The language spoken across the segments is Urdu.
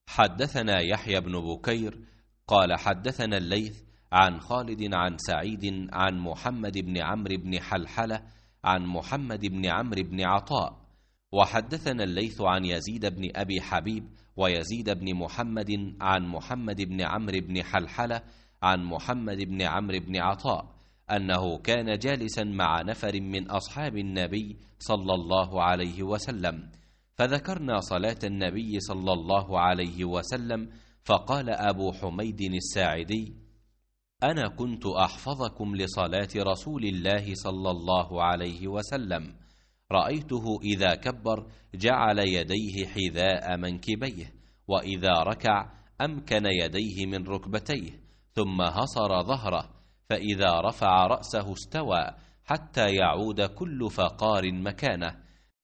حدثنا يحيى بن بكير قال حدثنا الليث عن خالد عن سعيد عن محمد بن عمرو بن حلحلة عن محمد بن عمرو بن عطاء. وحدثنا الليث عن يزيد بن أبي حبيب ويزيد بن محمد عن محمد بن عمرو بن حلحلة عن محمد بن عمرو بن عطاء أنه كان جالسا مع نفر من أصحاب النبي صلى الله عليه وسلم، فذكرنا صلاة النبي صلى الله عليه وسلم، فقال أبو حميد الساعدي: أنا كنت أحفظكم لصلاة رسول الله صلى الله عليه وسلم، رأيته إذا كبر جعل يديه حذاء منكبيه، وإذا ركع أمكن يديه من ركبتيه، ثم هصر ظهره، فإذا رفع رأسه استوى حتى يعود كل فقار مكانه،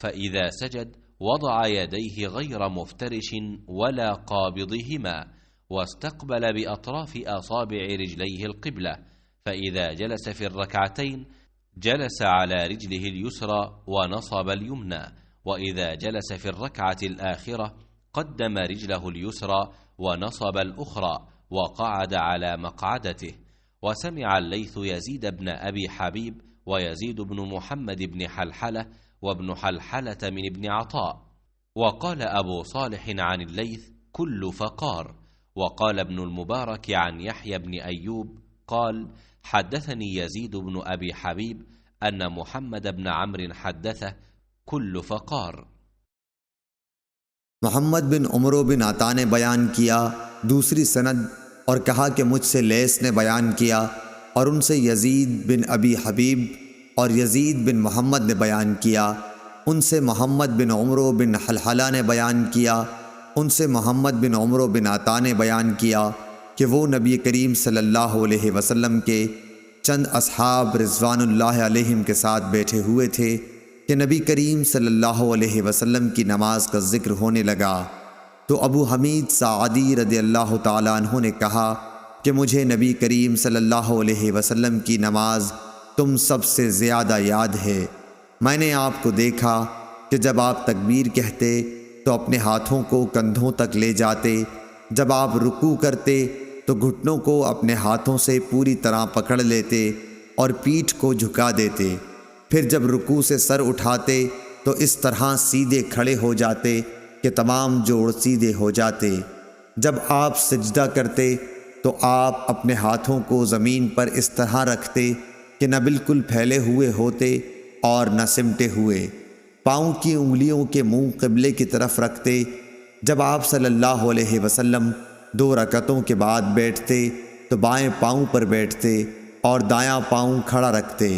فإذا سجد وضع يديه غير مفترش ولا قابضهما، واستقبل بأطراف أصابع رجليه القبلة، فإذا جلس في الركعتين جلس على رجله اليسرى ونصب اليمنى، وإذا جلس في الركعة الآخرة قدم رجله اليسرى ونصب الأخرى وقعد على مقعدته. وسمع الليث يزيد بن أبي حبيب ويزيد بن محمد بن حلحلة وابن حلحلة من ابن عطاء. وقال أبو صالح عن الليث: كل فقار. وقال ابن المبارك عن يحيى بن أيوب قال: حدثني يزيد بن أبي حبيب أن محمد بن عمرو حدثه: كل فقار. محمد بن عمرو بن عطا نے بیان کیا دوسری سند اور کہا کہ مجھ سے لیث نے بیان کیا اور ان سے یزید بن ابی حبیب اور یزید بن محمد نے بیان کیا، ان سے محمد بن عمرو بن حلحلہ نے بیان کیا، ان سے محمد بن عمرو بن عطا نے بیان کیا کہ وہ نبی کریم صلی اللہ علیہ وسلم کے چند اصحاب رضوان اللہ علیہم کے ساتھ بیٹھے ہوئے تھے کہ نبی کریم صلی اللہ علیہ وسلم کی نماز کا ذکر ہونے لگا، تو ابو حمید ساعدی رضی اللہ تعالیٰ عنہ نے کہا کہ مجھے نبی کریم صلی اللہ علیہ وسلم کی نماز تم سب سے زیادہ یاد ہے۔ میں نے آپ کو دیکھا کہ جب آپ تکبیر کہتے تو اپنے ہاتھوں کو کندھوں تک لے جاتے، جب آپ رکوع کرتے تو گھٹنوں کو اپنے ہاتھوں سے پوری طرح پکڑ لیتے اور پیٹھ کو جھکا دیتے، پھر جب رکوع سے سر اٹھاتے تو اس طرح سیدھے کھڑے ہو جاتے کہ تمام جوڑ سیدھے ہو جاتے، جب آپ سجدہ کرتے تو آپ اپنے ہاتھوں کو زمین پر اس طرح رکھتے کہ نہ بالکل پھیلے ہوئے ہوتے اور نہ سمٹے ہوئے، پاؤں کی انگلیوں کے منہ قبلے کی طرف رکھتے، جب آپ صلی اللہ علیہ وسلم 2 رکعتوں کے بعد بیٹھتے تو بائیں پاؤں پر بیٹھتے اور دایاں پاؤں کھڑا رکھتے،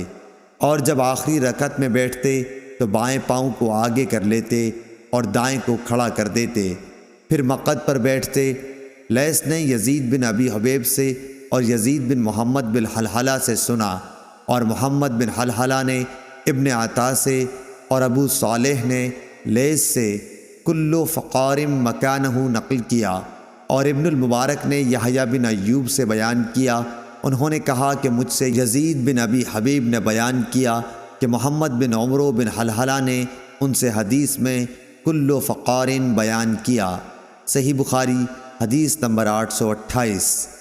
اور جب آخری رکعت میں بیٹھتے تو بائیں پاؤں کو آگے کر لیتے اور دائیں کو کھڑا کر دیتے، پھر مقعد پر بیٹھتے۔ لیث نے یزید بن ابی حبیب سے اور یزید بن محمد بن حلحلہ سے سنا، اور محمد بن حلحلہ نے ابن عطا سے اور ابو صالح نے لیث سے کلو فقارم مکانہ نقل کیا، اور ابن المبارک نے یحییٰ بن ایوب سے بیان کیا، انہوں نے کہا کہ مجھ سے یزید بن ابی حبیب نے بیان کیا کہ محمد بن عمرو بن حلحلہ نے ان سے حدیث میں کلو فقارن بیان کیا۔ صحیح بخاری حدیث نمبر 828۔